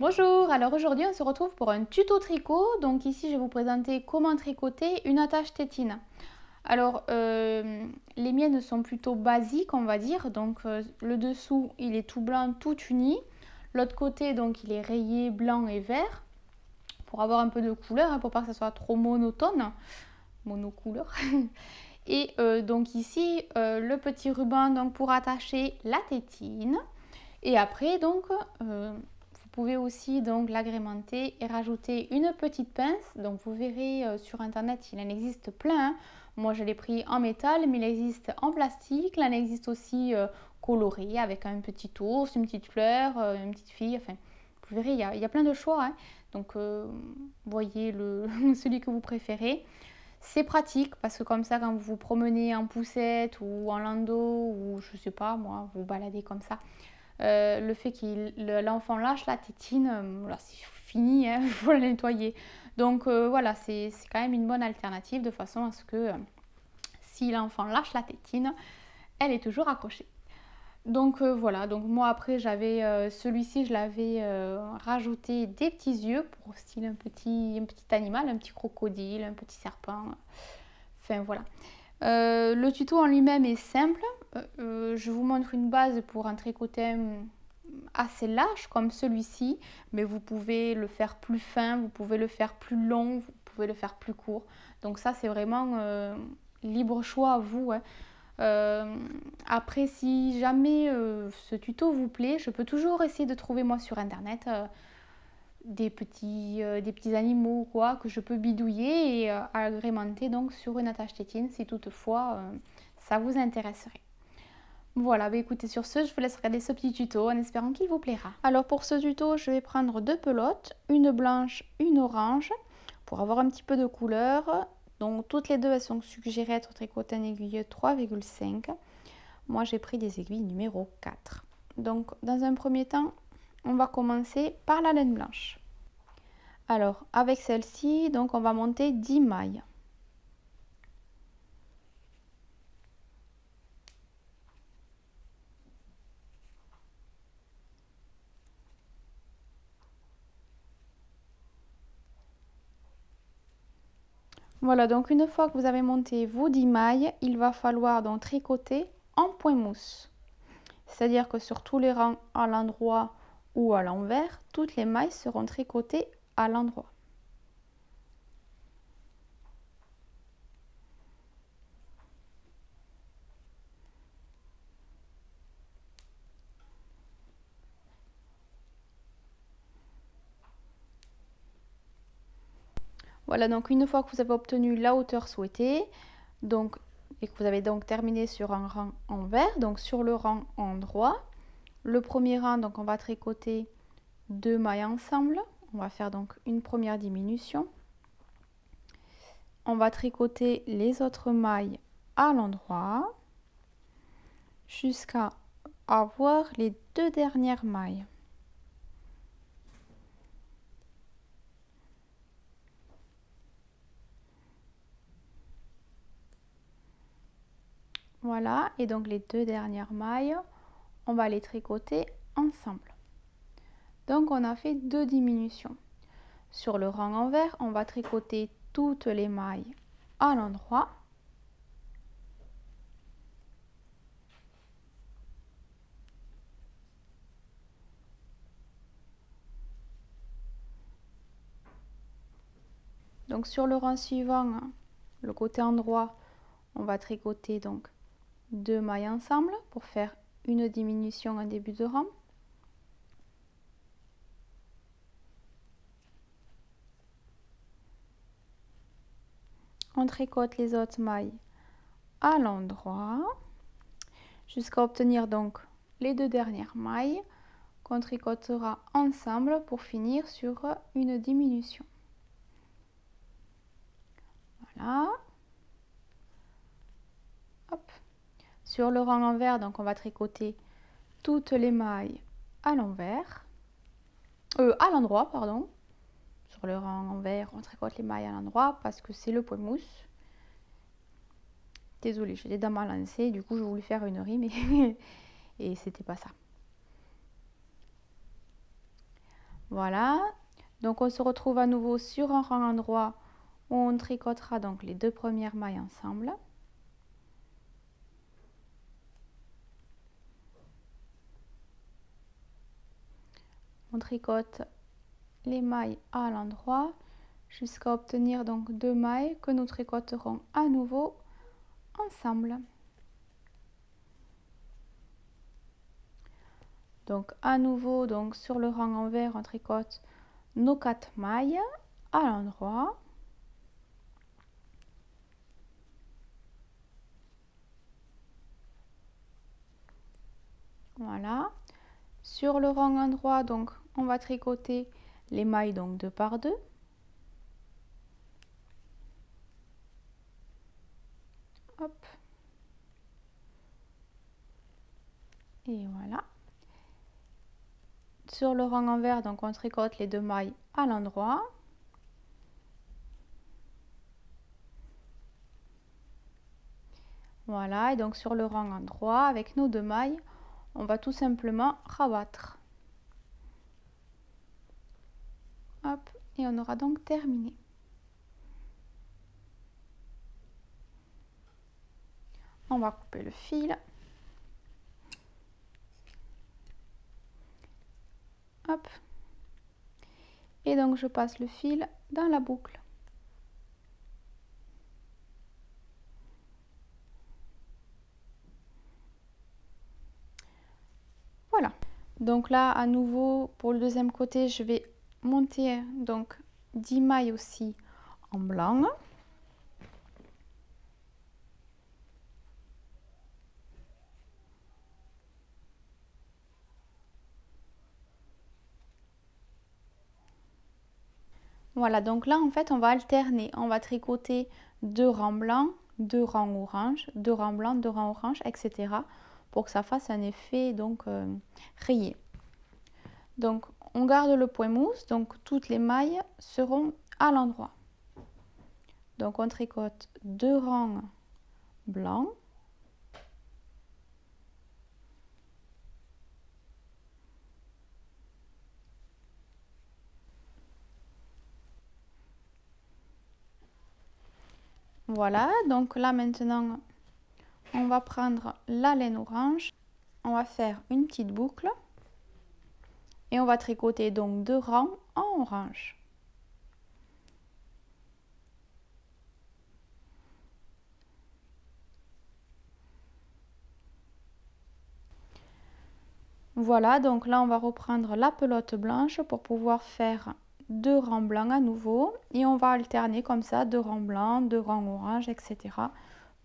Bonjour, alors aujourd'hui on se retrouve pour un tuto tricot. Donc ici je vais vous présenter comment tricoter une attache tétine. Alors les miennes sont plutôt basiques on va dire. Donc le dessous il est tout blanc, tout uni. L'autre côté donc il est rayé blanc et vert pour avoir un peu de couleur, pour pas que ça soit trop monotone, monocouleur. Et donc ici le petit ruban donc pour attacher la tétine. Et après donc vous pouvez aussi donc l'agrémenter et rajouter une petite pince. Donc vous verrez sur internet il en existe plein, hein. Moi je l'ai pris en métal, mais il existe en plastique. Là il existe aussi coloré avec un petit ours, une petite fleur, une petite fille. Enfin vous verrez il y a plein de choix, hein. Donc voyez celui que vous préférez. C'est pratique parce que comme ça quand vous vous promenez en poussette ou en landau ou je sais pas moi, vous baladez comme ça, le fait que l'enfant lâche la tétine, là c'est fini, hein, il faut la nettoyer. Donc voilà, c'est quand même une bonne alternative de façon à ce que si l'enfant lâche la tétine, elle est toujours accrochée. Donc voilà, donc moi après j'avais celui-ci, je l'avais rajouté des petits yeux pour style un petit animal, un petit crocodile, un petit serpent. Enfin voilà. Le tuto en lui-même est simple. Je vous montre une base pour un tricoté assez large comme celui-ci, mais vous pouvez le faire plus fin, vous pouvez le faire plus long, vous pouvez le faire plus court. Donc ça c'est vraiment libre choix à vous, hein. Après si jamais ce tuto vous plaît, je peux toujours essayer de trouver moi sur internet des petits animaux ou quoi que je peux bidouiller et agrémenter donc sur une attache tétine si toutefois ça vous intéresserait. Voilà, bah écoutez, sur ce, je vous laisse regarder ce petit tuto en espérant qu'il vous plaira. Alors pour ce tuto, je vais prendre deux pelotes, une blanche, une orange, pour avoir un petit peu de couleur. Donc toutes les deux, elles sont suggérées être tricotées en aiguille 3,5. Moi, j'ai pris des aiguilles numéro 4. Donc dans un premier temps, on va commencer par la laine blanche. Alors avec celle-ci, donc on va monter 10 mailles. Voilà, donc une fois que vous avez monté vos 10 mailles, il va falloir donc tricoter en point mousse. C'est-à-dire que sur tous les rangs à l'endroit ou à l'envers, toutes les mailles seront tricotées à l'endroit. Voilà, donc une fois que vous avez obtenu la hauteur souhaitée, donc, et que vous avez donc terminé sur un rang envers, donc sur le rang endroit, le premier rang, donc on va tricoter 2 mailles ensemble. On va faire donc une première diminution. On va tricoter les autres mailles à l'endroit jusqu'à avoir les 2 dernières mailles. Voilà, et donc les 2 dernières mailles, on va les tricoter ensemble. Donc on a fait 2 diminutions. Sur le rang envers, on va tricoter toutes les mailles à l'endroit. Donc sur le rang suivant, le côté endroit, on va tricoter donc 2 mailles ensemble pour faire une diminution en début de rang. On tricote les autres mailles à l'endroit jusqu'à obtenir donc les 2 dernières mailles qu'on tricotera ensemble pour finir sur une diminution. Voilà. Hop. Sur le rang envers, donc on va tricoter toutes les mailles à l'envers, à l'endroit, pardon. Sur le rang envers, on tricote les mailles à l'endroit parce que c'est le point mousse. Désolée, j'ai les dents mal lancées, du coup je voulais faire une rime et c'était pas ça. Voilà, donc on se retrouve à nouveau sur un rang endroit où on tricotera donc les deux premières mailles ensemble. On tricote les mailles à l'endroit jusqu'à obtenir donc deux mailles que nous tricoterons à nouveau ensemble. Donc à nouveau donc sur le rang envers on tricote nos 4 mailles à l'endroit. Voilà. Sur le rang endroit donc on va tricoter les mailles donc 2 par 2. Hop. Et voilà. Sur le rang envers donc on tricote les deux mailles à l'endroit. Voilà, et donc sur le rang endroit avec nos deux mailles, on va tout simplement rabattre. Hop, et on aura donc terminé. On va couper le fil. Hop. Et donc je passe le fil dans la boucle. Voilà. Donc là à nouveau pour le deuxième côté, je vais monter donc 10 mailles aussi en blanc. Voilà, donc là en fait on va alterner, on va tricoter 2 rangs blancs, 2 rangs orange, 2 rangs blancs, 2 rangs orange, etc. pour que ça fasse un effet donc rayé. Donc on garde le point mousse, donc toutes les mailles seront à l'endroit. Donc on tricote 2 rangs blancs. Voilà, donc là maintenant on va prendre la laine orange, on va faire une petite boucle et on va tricoter donc 2 rangs en orange. Voilà, donc là on va reprendre la pelote blanche pour pouvoir faire 2 rangs blancs à nouveau et on va alterner comme ça 2 rangs blancs, 2 rangs orange, etc.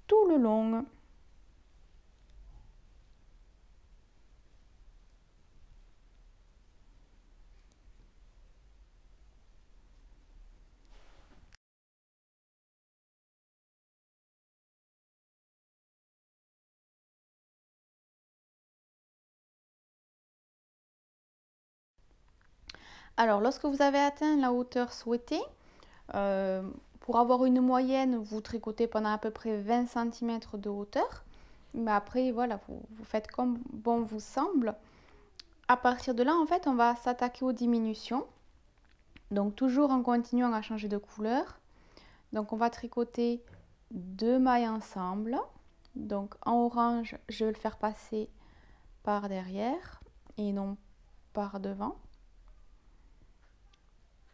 tout le long. Alors lorsque vous avez atteint la hauteur souhaitée, pour avoir une moyenne, vous tricotez pendant à peu près 20 cm de hauteur. Mais après, voilà, vous faites comme bon vous semble. À partir de là, en fait, on va s'attaquer aux diminutions. Donc toujours en continuant à changer de couleur. Donc on va tricoter 2 mailles ensemble. Donc en orange, je vais le faire passer par derrière et non par devant.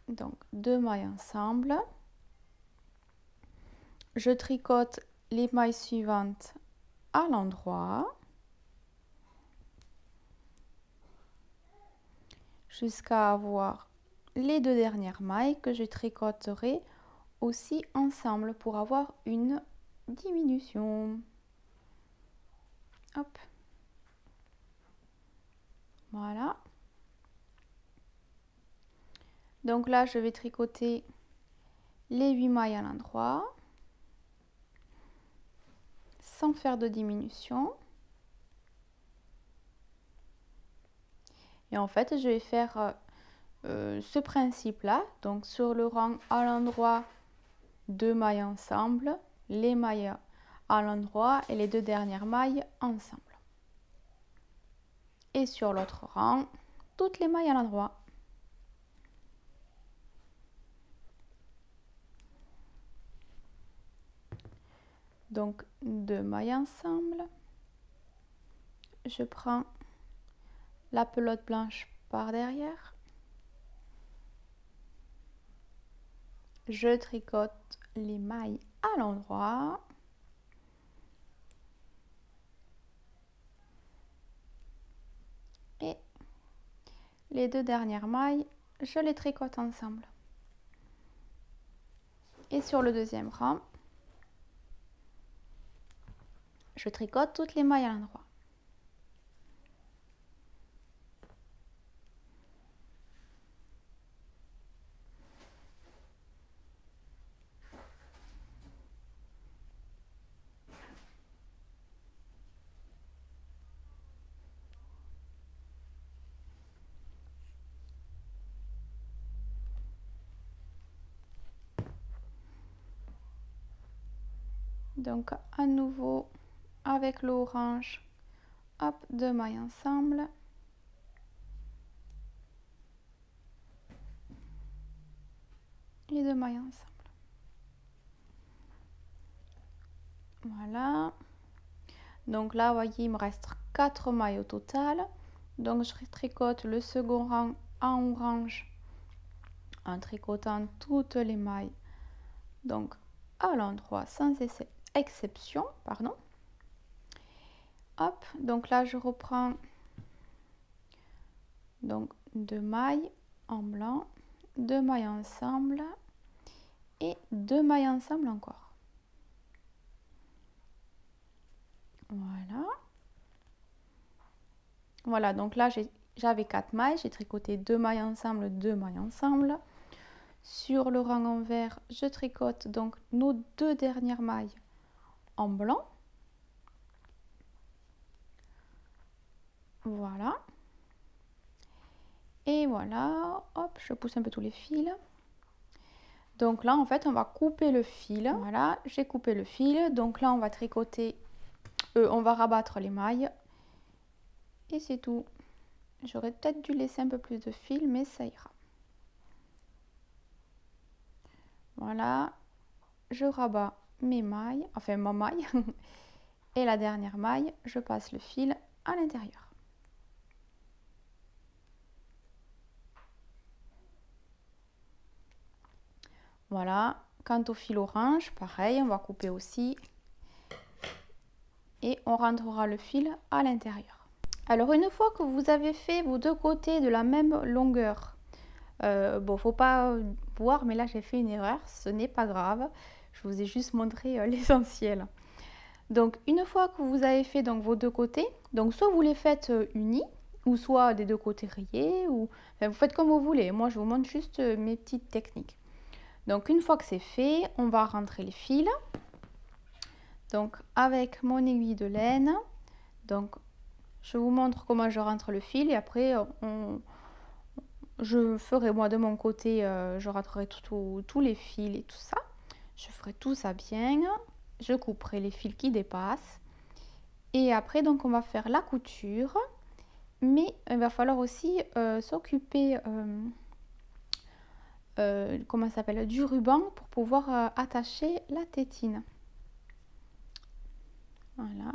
Donc 2 mailles ensemble. Je tricote les mailles suivantes à l'endroit jusqu'à avoir les 2 dernières mailles que je tricoterai aussi ensemble pour avoir une diminution. Hop. Voilà. Donc là, je vais tricoter les 8 mailles à l'endroit sans faire de diminution. Et en fait, je vais faire ce principe-là. Donc sur le rang à l'endroit, 2 mailles ensemble, les mailles à l'endroit et les 2 dernières mailles ensemble. Et sur l'autre rang, toutes les mailles à l'endroit. Donc 2 mailles ensemble. Je prends la pelote blanche par derrière. Je tricote les mailles à l'endroit. Et les 2 dernières mailles, je les tricote ensemble. Et sur le deuxième rang, je tricote toutes les mailles à l'endroit. Donc à nouveau avec l'orange, hop, 2 mailles ensemble. Et 2 mailles ensemble. Voilà. Donc là, vous voyez, il me reste 4 mailles au total. Donc je tricote le second rang en orange en tricotant toutes les mailles. Donc à l'endroit sans exception, pardon. Hop, donc là je reprends donc 2 mailles en blanc, 2 mailles ensemble et 2 mailles ensemble encore. Voilà. Voilà, donc là j'avais 4 mailles, j'ai tricoté 2 mailles ensemble, 2 mailles ensemble. Sur le rang en vert, je tricote donc nos 2 dernières mailles en blanc. Voilà. Et voilà, hop, je pousse un peu tous les fils. Donc là, en fait, on va couper le fil. Voilà, j'ai coupé le fil. Donc là, on va tricoter, on va rabattre les mailles. Et c'est tout. J'aurais peut-être dû laisser un peu plus de fil, mais ça ira. Voilà, je rabats mes mailles, enfin ma maille. Et la dernière maille, je passe le fil à l'intérieur. Voilà, quant au fil orange, pareil, on va couper aussi. Et on rentrera le fil à l'intérieur. Alors une fois que vous avez fait vos 2 côtés de la même longueur, bon, faut pas voir, mais là j'ai fait une erreur, ce n'est pas grave. Je vous ai juste montré l'essentiel. Donc une fois que vous avez fait donc vos 2 côtés, donc soit vous les faites unis, ou soit des 2 côtés rayés, ou enfin, vous faites comme vous voulez. Moi je vous montre juste mes petites techniques. Donc une fois que c'est fait, on va rentrer les fils. Donc avec mon aiguille de laine, donc je vous montre comment je rentre le fil et après je ferai moi de mon côté, je rentrerai tous les fils et tout ça. Je ferai tout ça bien, je couperai les fils qui dépassent et après donc on va faire la couture, mais il va falloir aussi s'occuper comment ça s'appelle, du ruban pour pouvoir attacher la tétine. Voilà.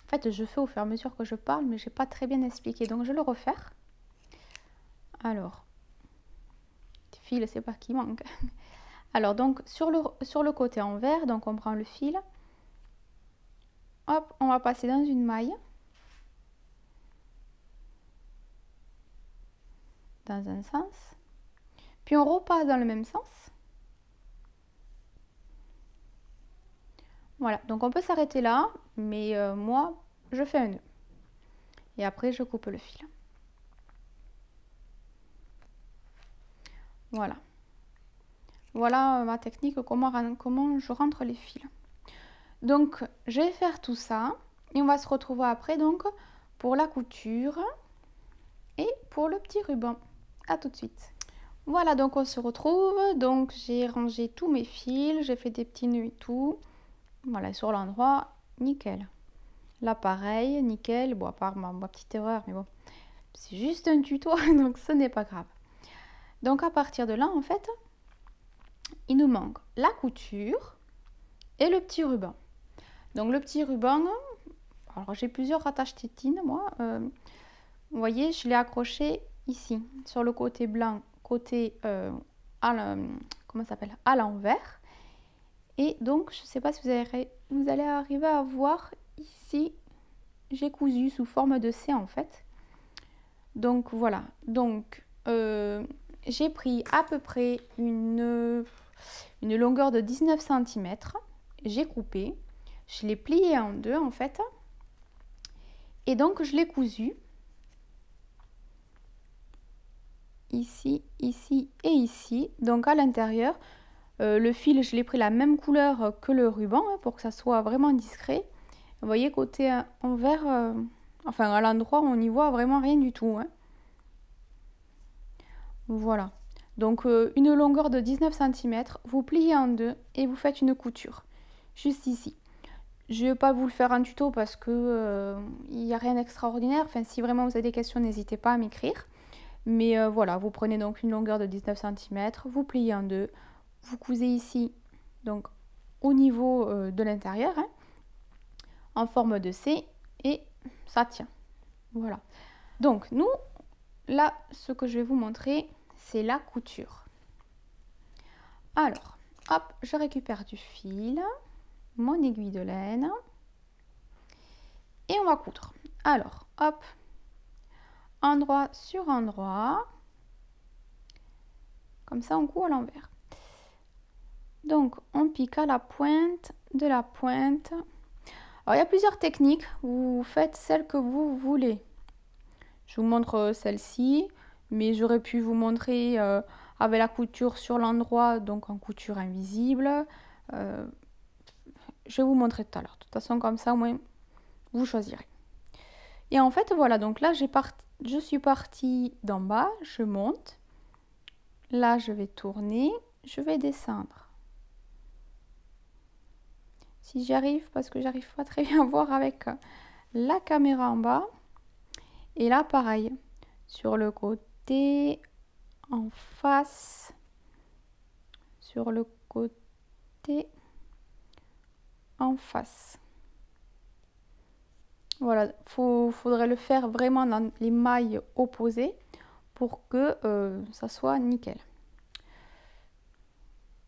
En fait, je fais au fur et à mesure que je parle, mais j'ai pas très bien expliqué, donc je vais le refaire. Alors, les fils, c'est pas qui manque. Alors, donc, sur le côté en vert, donc on prend le fil. Hop, on va passer dans une maille. Dans un sens. Puis on repasse dans le même sens. Voilà, donc on peut s'arrêter là, mais moi, je fais un nœud. Et après, je coupe le fil. Voilà. Voilà ma technique, comment je rentre les fils. Donc, je vais faire tout ça. Et on va se retrouver après, donc, pour la couture et pour le petit ruban. À tout de suite. Voilà, donc on se retrouve. Donc, j'ai rangé tous mes fils, j'ai fait des petits nœuds et tout. Voilà, sur l'endroit, nickel. Là, pareil, nickel. Bon, à part ma petite erreur, mais bon, c'est juste un tuto, donc ce n'est pas grave. Donc, à partir de là, en fait, il nous manque la couture et le petit ruban. Donc le petit ruban, alors j'ai plusieurs attaches tétines moi. Vous voyez, je l'ai accroché ici, sur le côté blanc, côté comment ça s'appelle, à l'envers. Et donc, je ne sais pas si vous allez arriver à voir ici, j'ai cousu sous forme de C en fait. Donc voilà, donc j'ai pris à peu près une longueur de 19 cm. J'ai coupé, je l'ai plié en deux en fait. Et donc, je l'ai cousu. Ici, ici et ici. Donc à l'intérieur, le fil, je l'ai pris la même couleur que le ruban pour que ça soit vraiment discret. Vous voyez, côté envers, enfin à l'endroit, on n'y voit vraiment rien du tout. Voilà. Donc une longueur de 19 cm, vous pliez en deux et vous faites une couture. Juste ici. Je ne vais pas vous le faire en tuto parce que il n'y a rien d'extraordinaire. Enfin, si vraiment vous avez des questions, n'hésitez pas à m'écrire. Mais voilà, vous prenez donc une longueur de 19 cm, vous pliez en deux, vous cousez ici, donc au niveau de l'intérieur, en forme de C, et ça tient. Voilà. Donc nous, là, ce que je vais vous montrer, c'est la couture. Alors, hop, je récupère du fil, mon aiguille de laine, et on va coudre. Alors, hop, endroit sur endroit. Comme ça, on coud à l'envers. Donc, on pique à la pointe de la pointe. Alors, il y a plusieurs techniques. Vous faites celle que vous voulez. Je vous montre celle-ci, mais j'aurais pu vous montrer avec la couture sur l'endroit, donc en couture invisible. Je vais vous montrer tout à l'heure. De toute façon, comme ça, au moins, vous choisirez. Et en fait, voilà. Donc là, je suis partie d'en bas. Je monte. Là, je vais tourner. Je vais descendre. Si j'y arrive, parce que j'arrive pas très bien à voir avec la caméra en bas. Et là, pareil, sur le côté, en face, sur le côté, en face. Voilà, faudrait le faire vraiment dans les mailles opposées pour que ça soit nickel.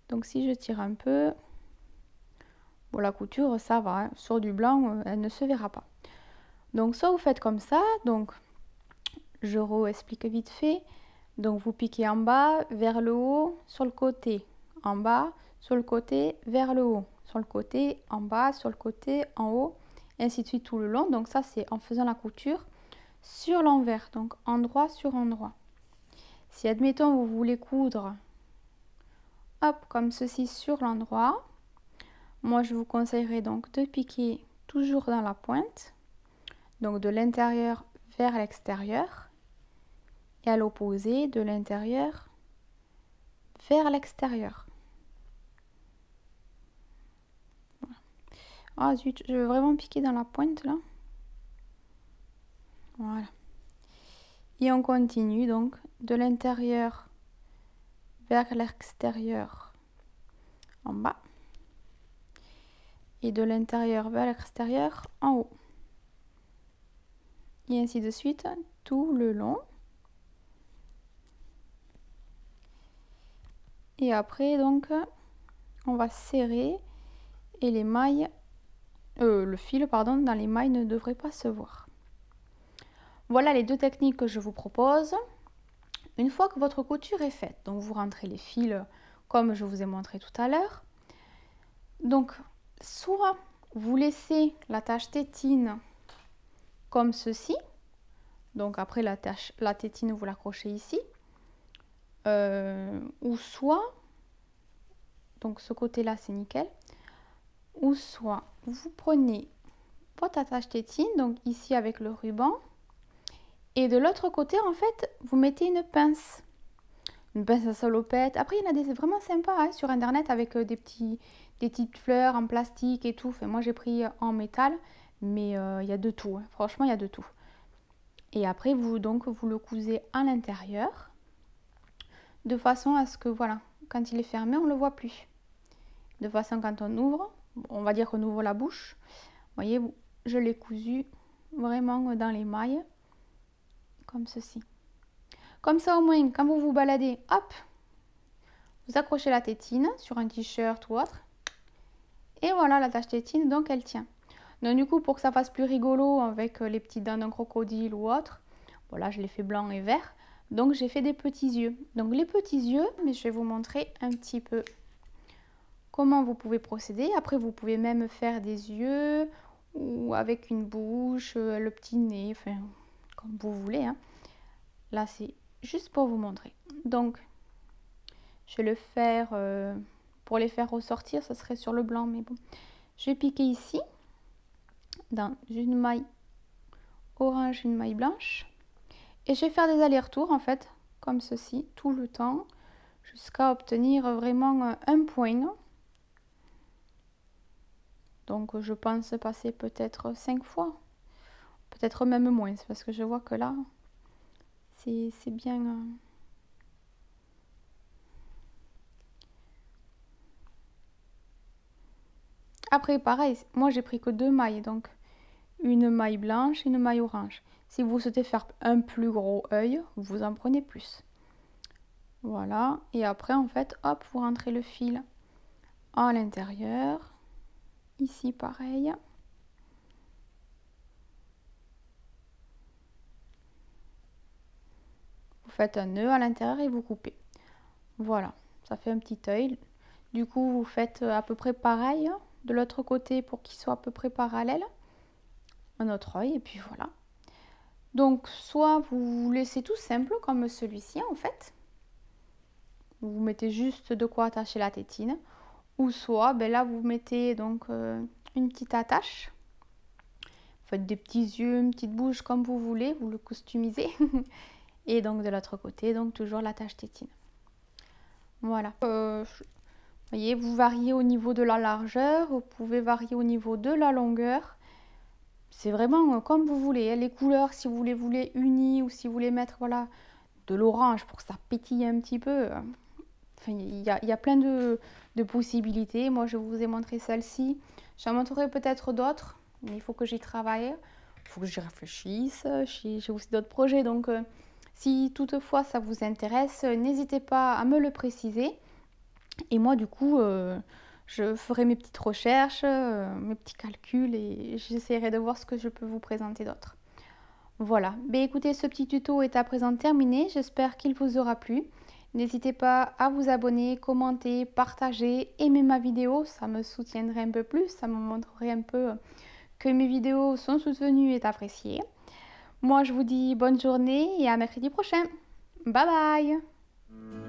Donc si je tire un peu... Bon, la couture, ça va, hein. Sur du blanc, elle ne se verra pas. Donc, soit vous faites comme ça, donc je explique vite fait. Donc, vous piquez en bas, vers le haut, sur le côté, en bas, sur le côté, vers le haut, sur le côté, en bas, sur le côté, en haut, et ainsi de suite tout le long. Donc, ça, c'est en faisant la couture sur l'envers, donc endroit sur endroit. Si, admettons, vous voulez coudre, hop, comme ceci sur l'endroit, moi, je vous conseillerais donc de piquer toujours dans la pointe, donc de l'intérieur vers l'extérieur, et à l'opposé, de l'intérieur vers l'extérieur. Voilà. Ah zut, je veux vraiment piquer dans la pointe là. Voilà. Et on continue donc de l'intérieur vers l'extérieur en bas. Et de l'intérieur vers l'extérieur en haut. Et ainsi de suite tout le long. Et après donc on va serrer et les mailles, le fil pardon, dans les mailles ne devrait pas se voir. Voilà les deux techniques que je vous propose. Une fois que votre couture est faite, donc vous rentrez les fils comme je vous ai montré tout à l'heure. Donc soit vous laissez la tache tétine comme ceci, donc après la tétine vous l'accrochez ici, ou soit, donc ce côté là c'est nickel, ou soit vous prenez votre attache tétine, donc ici avec le ruban, et de l'autre côté en fait vous mettez une pince à salopette. Après il y en a des vraiment sympas sur internet avec des petites fleurs en plastique et tout. Enfin, moi j'ai pris en métal, mais il y a de tout, franchement il y a de tout. Et après vous le cousez à l'intérieur de façon à ce que voilà, quand il est fermé, on ne le voit plus. De façon, quand on ouvre, on va dire qu'on ouvre la bouche. Vous voyez, je l'ai cousu vraiment dans les mailles, comme ceci. Comme ça, au moins, quand vous vous baladez, hop, vous accrochez la tétine sur un t-shirt ou autre. Et voilà, l'attache tétine, donc elle tient. Donc du coup, pour que ça fasse plus rigolo avec les petites dents d'un crocodile ou autre, voilà, je l'ai fait blanc et vert. Donc j'ai fait des petits yeux. Donc les petits yeux, mais je vais vous montrer un petit peu comment vous pouvez procéder. Après, vous pouvez même faire des yeux ou avec une bouche, le petit nez, enfin, comme vous voulez. Hein. Là, c'est juste pour vous montrer. Donc, je vais le faire, pour les faire ressortir, ça serait sur le blanc, mais bon. Je vais piquer ici, dans une maille orange, une maille blanche. Et je vais faire des allers-retours, en fait, comme ceci, tout le temps, jusqu'à obtenir vraiment un point. Donc, je pense passer peut-être 5 fois, peut-être même moins, parce que je vois que là, c'est bien... Après, pareil, moi j'ai pris que 2 mailles, donc une maille blanche et une maille orange. Si vous souhaitez faire un plus gros œil, vous en prenez plus. Voilà, et après en fait, hop, vous rentrez le fil à l'intérieur. Ici, pareil. Vous faites un nœud à l'intérieur et vous coupez. Voilà, ça fait un petit œil. Du coup, vous faites à peu près pareil de l'autre côté pour qu'il soit à peu près parallèle. Un autre œil, et puis voilà. Donc, soit vous laissez tout simple, comme celui-ci en fait. Vous mettez juste de quoi attacher la tétine. Ou soit, ben là, vous mettez donc une petite attache. Vous faites des petits yeux, une petite bouche, comme vous voulez. Vous le customisez. Et donc, de l'autre côté, donc toujours l'attache tétine. Voilà. Vous voyez, vous variez au niveau de la largeur. Vous pouvez varier au niveau de la longueur. C'est vraiment comme vous voulez. Les couleurs, si vous les voulez unies ou si vous voulez mettre voilà, de l'orange pour que ça pétille un petit peu. Enfin, il y a plein de possibilités. Moi, je vous ai montré celle-ci. J'en montrerai peut-être d'autres, mais il faut que j'y travaille. Il faut que j'y réfléchisse. J'ai aussi d'autres projets. Donc, si toutefois ça vous intéresse, n'hésitez pas à me le préciser. Et moi, du coup... je ferai mes petites recherches, mes petits calculs et j'essaierai de voir ce que je peux vous présenter d'autre. Voilà, ben écoutez, ce petit tuto est à présent terminé, j'espère qu'il vous aura plu. N'hésitez pas à vous abonner, commenter, partager, aimer ma vidéo, ça me soutiendrait un peu plus, ça me montrerait un peu que mes vidéos sont soutenues et appréciées. Moi, je vous dis bonne journée et à mercredi prochain. Bye bye!